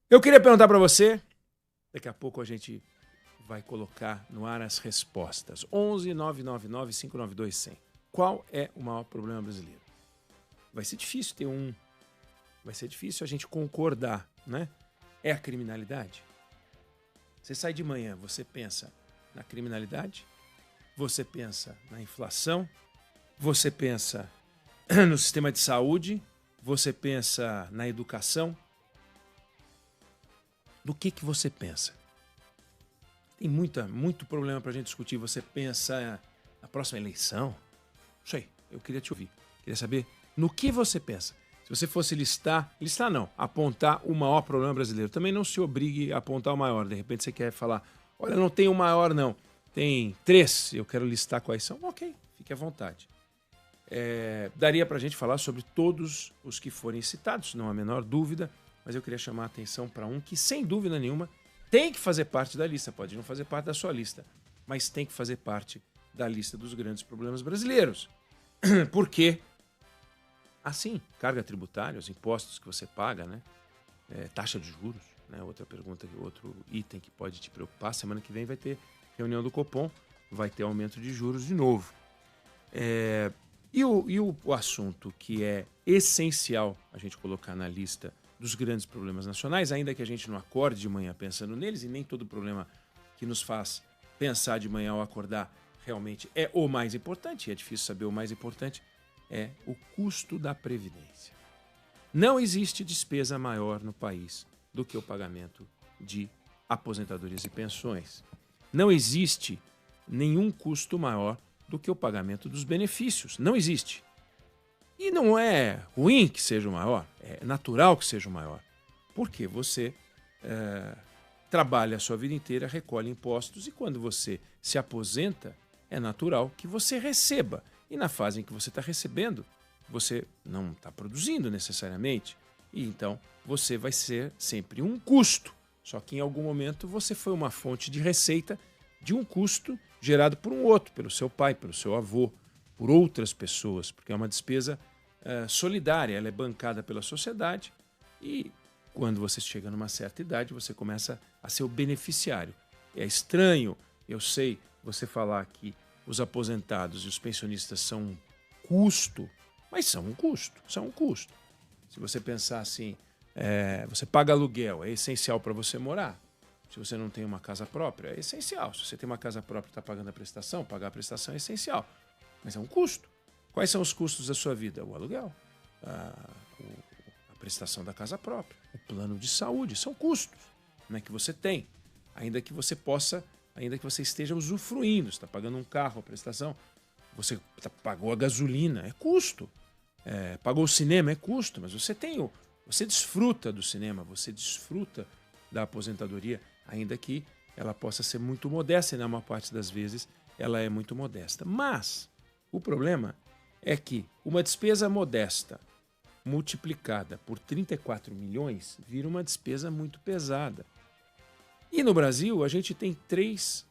Eu queria perguntar para você, daqui a pouco a gente vai colocar no ar as respostas. 11 999 592 100. Qual é o maior problema brasileiro? Vai ser difícil ter um. Vai ser difícil a gente concordar, né? É a criminalidade? Você sai de manhã, você pensa na criminalidade, você pensa na inflação, você pensa no sistema de saúde, você pensa na educação. Do que você pensa? Tem muito problema para a gente discutir. Você pensa na próxima eleição? Não sei, eu queria te ouvir. Queria saber no que você pensa. Se você fosse listar não, apontar o maior problema brasileiro. Também não se obrigue a apontar o maior. De repente você quer falar, olha, não tem o maior não. Tem 3, eu quero listar quais são. Ok, fique à vontade. Daria para a gente falar sobre todos os que forem citados, não há a menor dúvida, mas eu queria chamar a atenção para um que, sem dúvida nenhuma, tem que fazer parte da lista. Pode não fazer parte da sua lista, mas tem que fazer parte da lista dos grandes problemas brasileiros. Por quê? Assim, carga tributária, os impostos que você paga, né? Taxa de juros, né? Outra pergunta, outro item que pode te preocupar. Semana que vem vai ter reunião do Copom, vai ter aumento de juros de novo. E o assunto que é essencial a gente colocar na lista dos grandes problemas nacionais, ainda que a gente não acorde de manhã pensando neles, e nem todo problema que nos faz pensar de manhã ao acordar realmente é o mais importante, é difícil saber o mais importante, é o custo da Previdência. Não existe despesa maior no país do que o pagamento de aposentadorias e pensões. Não existe nenhum custo maior do que o pagamento dos benefícios. Não existe. E não é ruim que seja o maior, é natural que seja o maior. Porque você trabalha a sua vida inteira, recolhe impostos e quando você se aposenta, é natural que você receba. E na fase em que você está recebendo, você não está produzindo necessariamente. E então você vai ser sempre um custo. Só que em algum momento você foi uma fonte de receita de um custo gerado por um outro, pelo seu pai, pelo seu avô, por outras pessoas, porque é uma despesa solidária, ela é bancada pela sociedade e quando você chega numa certa idade, você começa a ser o beneficiário. É estranho, eu sei, você falar que os aposentados e os pensionistas são um custo, mas são um custo. Se você pensar assim, você paga aluguel, é essencial para você morar. Se você não tem uma casa própria, é essencial. Se você tem uma casa própria e está pagando a prestação, pagar a prestação é essencial. Mas é um custo. Quais são os custos da sua vida? O aluguel, a prestação da casa própria, o plano de saúde. São custos, né, que você tem. Ainda que você esteja usufruindo. Você está pagando um carro, a prestação. Você pagou a gasolina, é custo. Pagou o cinema, é custo. Mas você desfruta do cinema, você desfruta da aposentadoria, ainda que ela possa ser muito modesta, e na maior parte das vezes ela é muito modesta. Mas o problema é que uma despesa modesta multiplicada por 34 milhões vira uma despesa muito pesada. E no Brasil a gente tem 3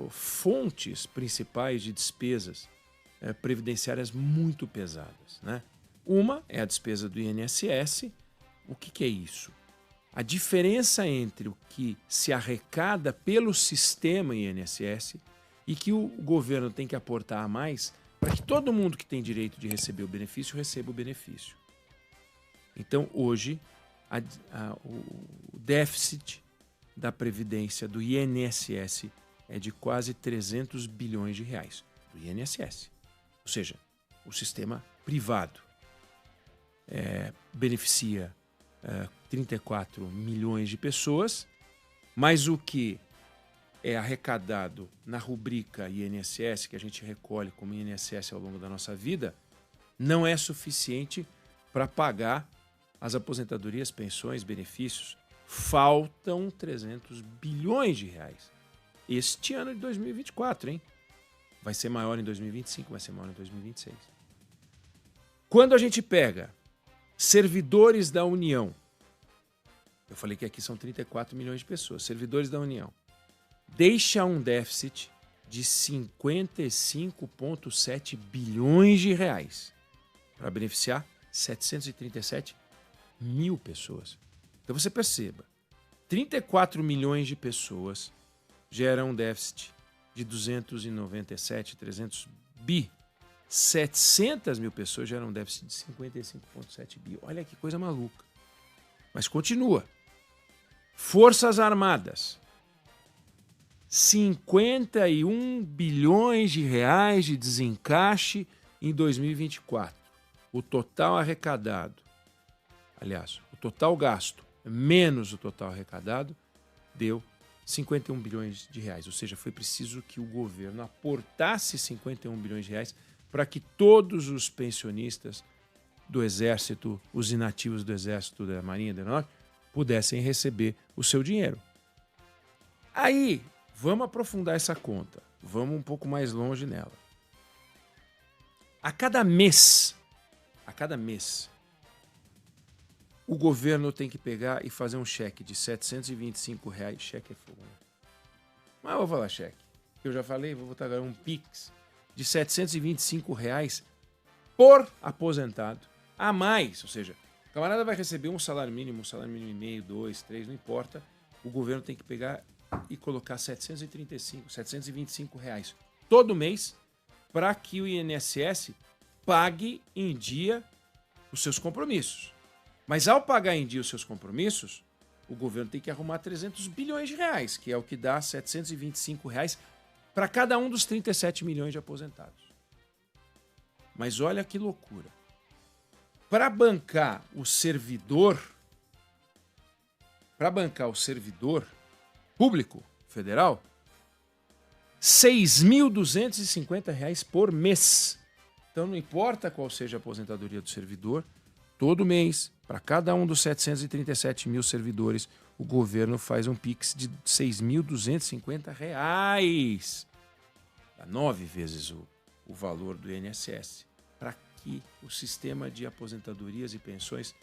fontes principais de despesas previdenciárias muito pesadas, né? Uma é a despesa do INSS. O que é isso? A diferença entre o que se arrecada pelo sistema INSS e que o governo tem que aportar a mais para que todo mundo que tem direito de receber o benefício receba o benefício. Então, hoje, o déficit da Previdência do INSS é de quase 300 bilhões de reais, do INSS. Ou seja, o sistema privado beneficia 34 milhões de pessoas, mas o que é arrecadado na rubrica INSS, que a gente recolhe como INSS ao longo da nossa vida, não é suficiente para pagar as aposentadorias, pensões, benefícios. Faltam 300 bilhões de reais. Este ano de 2024, hein? Vai ser maior em 2025, vai ser maior em 2026. Quando a gente pega servidores da União, eu falei que aqui são 34 milhões de pessoas, servidores da União, deixa um déficit de 55,7 bilhões de reais para beneficiar 737 mil pessoas. Então você perceba, 34 milhões de pessoas geram um déficit de 297, 300 bi. 700 mil pessoas geram um déficit de 55,7 bi. Olha que coisa maluca. Mas continua. Forças Armadas. 51 bilhões de reais de desencaixe em 2024. O total arrecadado, aliás, o total gasto menos o total arrecadado deu 51 bilhões de reais. Ou seja, foi preciso que o governo aportasse 51 bilhões de reais para que todos os pensionistas do Exército, os inativos do Exército, da Marinha, da Aeronáutica, pudessem receber o seu dinheiro. Aí, vamos aprofundar essa conta. Vamos um pouco mais longe nela. A cada mês, o governo tem que pegar e fazer um cheque de R$725. Cheque é fogo, né? Mas eu vou falar cheque. Eu já falei, vou botar agora um Pix de R$725 por aposentado a mais. Ou seja, o camarada vai receber um salário mínimo e meio, 2, 3, não importa. O governo tem que pegar e colocar R$725 todo mês para que o INSS pague em dia os seus compromissos. Mas ao pagar em dia os seus compromissos, o governo tem que arrumar 300 bilhões de reais, que é o que dá R$725 para cada um dos 37 milhões de aposentados. Mas olha que loucura. Para bancar o servidor público federal, R$6.250 por mês. Então não importa qual seja a aposentadoria do servidor, todo mês, para cada um dos 737 mil servidores, o governo faz um Pix de R$6.250. Dá 9 vezes o valor do INSS, para que o sistema de aposentadorias e pensões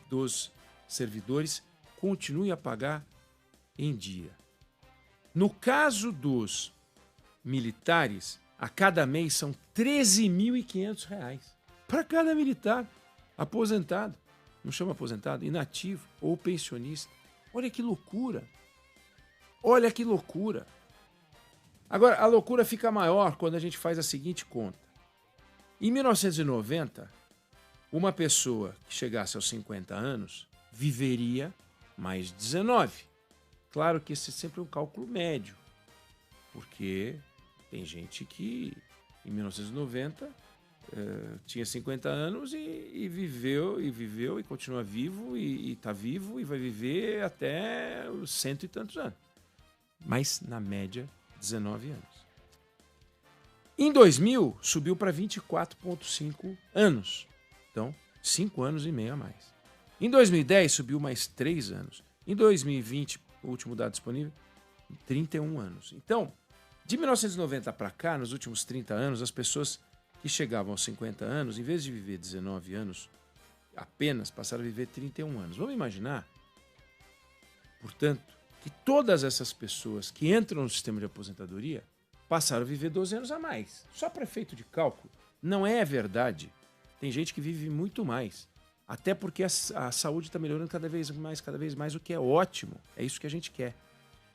dos servidores continue a pagar em dia. No caso dos militares, a cada mês são R$13.500 para cada militar aposentado. Não chama aposentado? Inativo ou pensionista. Olha que loucura. Olha que loucura. Agora, a loucura fica maior quando a gente faz a seguinte conta. Em 1990, uma pessoa que chegasse aos 50 anos viveria mais 19. Claro que esse é sempre um cálculo médio, porque tem gente que em 1990 tinha 50 anos e viveu e continua vivo e está vivo e vai viver até os 100 e tantos anos. Mas, na média, 19 anos. Em 2000, subiu para 24,5 anos. Então, 5 anos e meio a mais. Em 2010, subiu mais 3 anos. Em 2020, o último dado disponível, 31 anos. Então, de 1990 para cá, nos últimos 30 anos, as pessoas que chegavam aos 50 anos, em vez de viver 19 anos, apenas passaram a viver 31 anos. Vamos imaginar, portanto, que todas essas pessoas que entram no sistema de aposentadoria passaram a viver 12 anos a mais. Só para efeito de cálculo. Não é verdade. Tem gente que vive muito mais. Até porque a saúde está melhorando cada vez mais, o que é ótimo. É isso que a gente quer.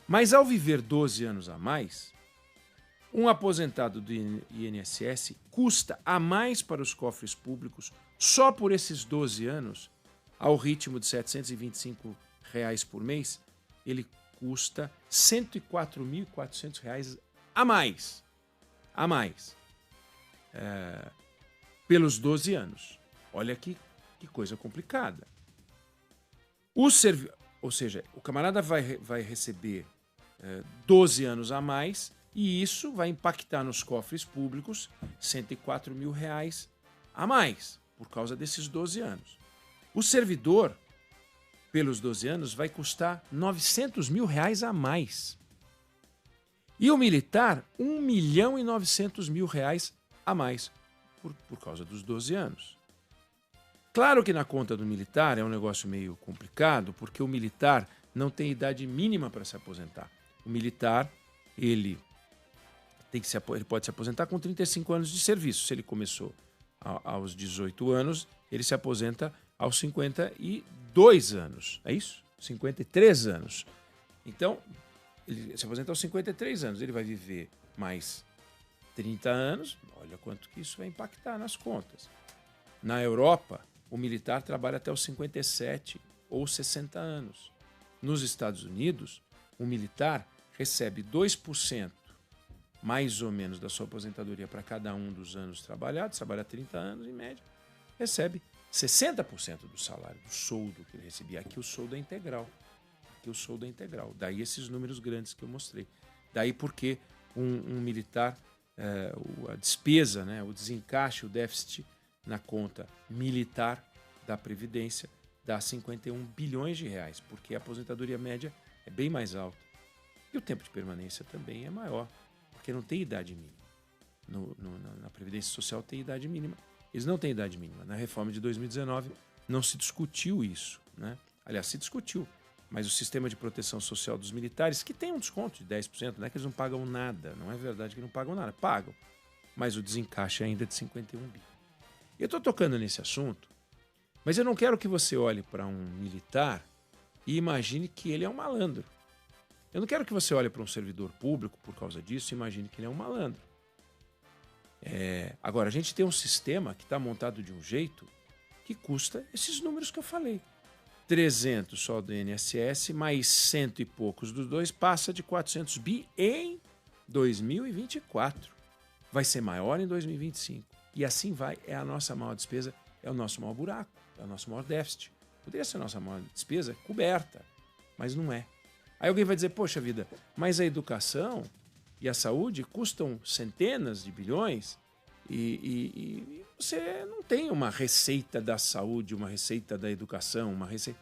Mas ao viver 12 anos a mais, um aposentado do INSS custa a mais para os cofres públicos só por esses 12 anos, ao ritmo de R$725 por mês, ele custa R$104.400 a mais. Pelos 12 anos. Olha que coisa complicada. Ou seja, o camarada vai receber 12 anos a mais e isso vai impactar nos cofres públicos R$104 mil a mais por causa desses 12 anos. O servidor, pelos 12 anos, vai custar R$900 mil a mais. E o militar, R$1.900.000 a mais por causa dos 12 anos. Claro que na conta do militar é um negócio meio complicado, porque o militar não tem idade mínima para se aposentar. O militar, ele pode se aposentar com 35 anos de serviço. Se ele começou aos 18 anos, ele se aposenta aos 52 anos. É isso? 53 anos. Então, ele se aposenta aos 53 anos. Ele vai viver mais 30 anos. Olha quanto que isso vai impactar nas contas. Na Europa, o militar trabalha até os 57 ou 60 anos. Nos Estados Unidos, o militar recebe 2% mais ou menos da sua aposentadoria para cada um dos anos trabalhados, trabalha 30 anos em média, recebe 60% do salário, do soldo que ele recebia. Aqui o soldo é integral. Daí esses números grandes que eu mostrei. Daí porque um militar, a despesa, né, o desencaixe, o déficit na conta militar da Previdência dá 51 bilhões de reais, porque a aposentadoria média é bem mais alta. E o tempo de permanência também é maior, porque não tem idade mínima. Na Previdência Social tem idade mínima. Eles não têm idade mínima. Na reforma de 2019 não se discutiu isso, né? Aliás, se discutiu, mas o sistema de proteção social dos militares, que tem um desconto de 10%, não é que eles não pagam nada, não é verdade que não pagam nada, pagam, mas o desencaixe ainda é de 51 bi. Eu estou tocando nesse assunto, mas eu não quero que você olhe para um militar e imagine que ele é um malandro. Eu não quero que você olhe para um servidor público por causa disso e imagine que ele é um malandro. Agora, a gente tem um sistema que está montado de um jeito que custa esses números que eu falei. 300 só do INSS, mais 100 e poucos dos dois, passa de 400 bi em 2024. Vai ser maior em 2025. E assim vai, é a nossa maior despesa, é o nosso maior buraco, é o nosso maior déficit. Poderia ser a nossa maior despesa coberta, mas não é. Aí alguém vai dizer, poxa vida, mas a educação e a saúde custam centenas de bilhões e você não tem uma receita da saúde, uma receita da educação, uma receita...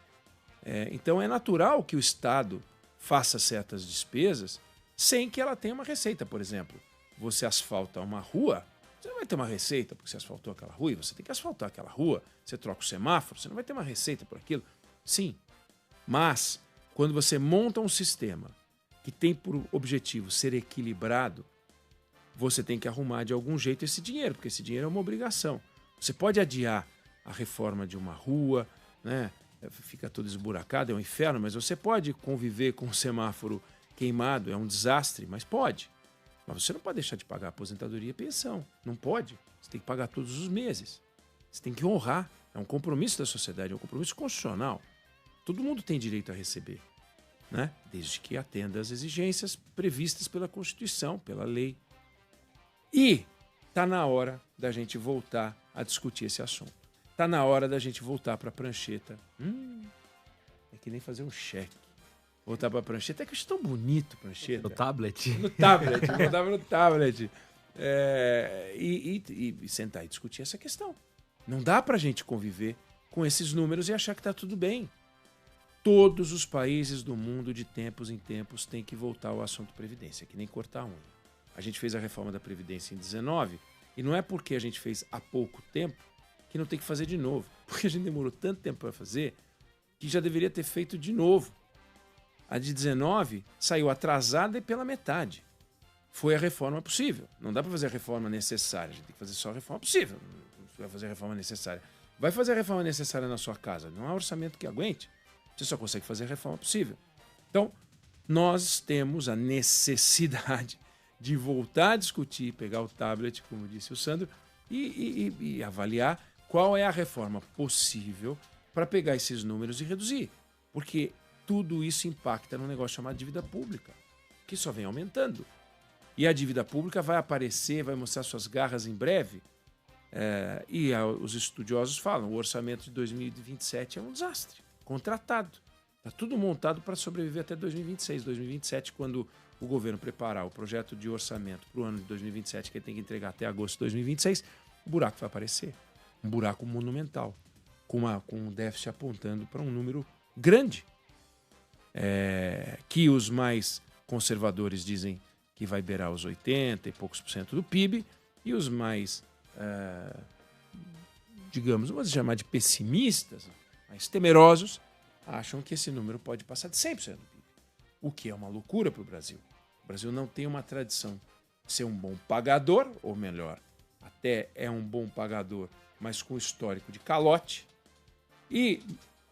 Então é natural que o Estado faça certas despesas sem que ela tenha uma receita. Por exemplo, você asfalta uma rua, você não vai ter uma receita porque você asfaltou aquela rua e você tem que asfaltar aquela rua. Você troca o semáforo, você não vai ter uma receita por aquilo. Sim, mas quando você monta um sistema que tem por objetivo ser equilibrado, você tem que arrumar de algum jeito esse dinheiro, porque esse dinheiro é uma obrigação. Você pode adiar a reforma de uma rua, né? Fica tudo esburacado, é um inferno, mas você pode conviver com o semáforo queimado, é um desastre, mas pode. Mas você não pode deixar de pagar aposentadoria e pensão. Não pode. Você tem que pagar todos os meses. Você tem que honrar. É um compromisso da sociedade, é um compromisso constitucional. Todo mundo tem direito a receber, né? Desde que atenda às exigências previstas pela Constituição, pela lei. E está na hora da gente voltar a discutir esse assunto. Está na hora da gente voltar para a prancheta. É que nem fazer um cheque. Voltar para a prancheta. É que eu acho tão bonito prancheta. No tablet? No tablet. Voltava no tablet. E sentar e discutir essa questão. Não dá para a gente conviver com esses números e achar que está tudo bem. Todos os países do mundo, de tempos em tempos, têm que voltar ao assunto Previdência, que nem cortar unha. A gente fez a reforma da Previdência em 19 e não é porque a gente fez há pouco tempo que não tem que fazer de novo. Porque a gente demorou tanto tempo para fazer que já deveria ter feito de novo. A de 19 saiu atrasada e pela metade. Foi a reforma possível. Não dá para fazer a reforma necessária. A gente tem que fazer só a reforma possível. Não vai fazer a reforma necessária. Vai fazer a reforma necessária na sua casa. Não há orçamento que aguente. Você só consegue fazer a reforma possível. Então, nós temos a necessidade de voltar a discutir, pegar o tablet, como disse o Sandro, e avaliar qual é a reforma possível para pegar esses números e reduzir. Porque tudo isso impacta num negócio chamado dívida pública, que só vem aumentando. E a dívida pública vai aparecer, vai mostrar suas garras em breve. Os estudiosos falam, o orçamento de 2027 é um desastre, contratado. Está tudo montado para sobreviver até 2026, 2027, quando o governo preparar o projeto de orçamento para o ano de 2027, que ele tem que entregar até agosto de 2026, o buraco vai aparecer. Um buraco monumental, com um déficit apontando para um número grande. Que os mais conservadores dizem que vai beirar os 80 e poucos % do PIB, e os mais, digamos, vamos chamar de pessimistas, mais temerosos, acham que esse número pode passar de 100% do PIB, o que é uma loucura para o Brasil. O Brasil não tem uma tradição de ser um bom pagador, ou melhor, até é um bom pagador, mas com histórico de calote. E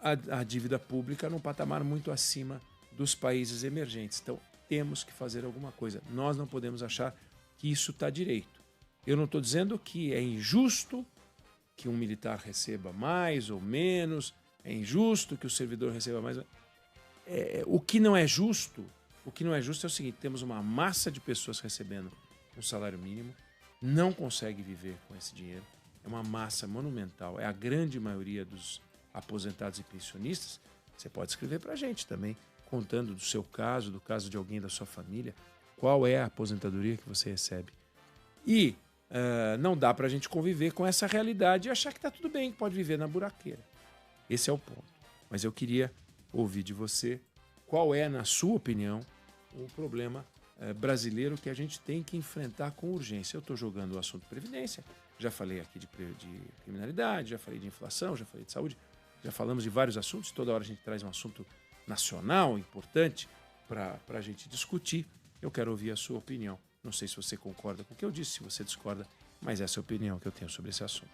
a dívida pública num patamar muito acima dos países emergentes. Então, temos que fazer alguma coisa. Nós não podemos achar que isso está direito. Eu não estou dizendo que é injusto que um militar receba mais ou menos, é injusto que o servidor receba mais. O que não é justo é o seguinte: temos uma massa de pessoas recebendo um salário mínimo, não consegue viver com esse dinheiro. É uma massa monumental, é a grande maioria dos aposentados e pensionistas. Você pode escrever para a gente também, contando do seu caso, do caso de alguém da sua família, qual é a aposentadoria que você recebe. E não dá para a gente conviver com essa realidade e achar que está tudo bem, que pode viver na buraqueira. Esse é o ponto. Mas eu queria ouvir de você qual é, na sua opinião, o problema brasileiro que a gente tem que enfrentar com urgência. Eu estou jogando o assunto previdência, já falei aqui de criminalidade, já falei de inflação, já falei de saúde, já falamos de vários assuntos. Toda hora a gente traz um assunto nacional importante para a gente discutir. Eu quero ouvir a sua opinião. Não sei se você concorda com o que eu disse, se você discorda, mas essa é a opinião que eu tenho sobre esse assunto.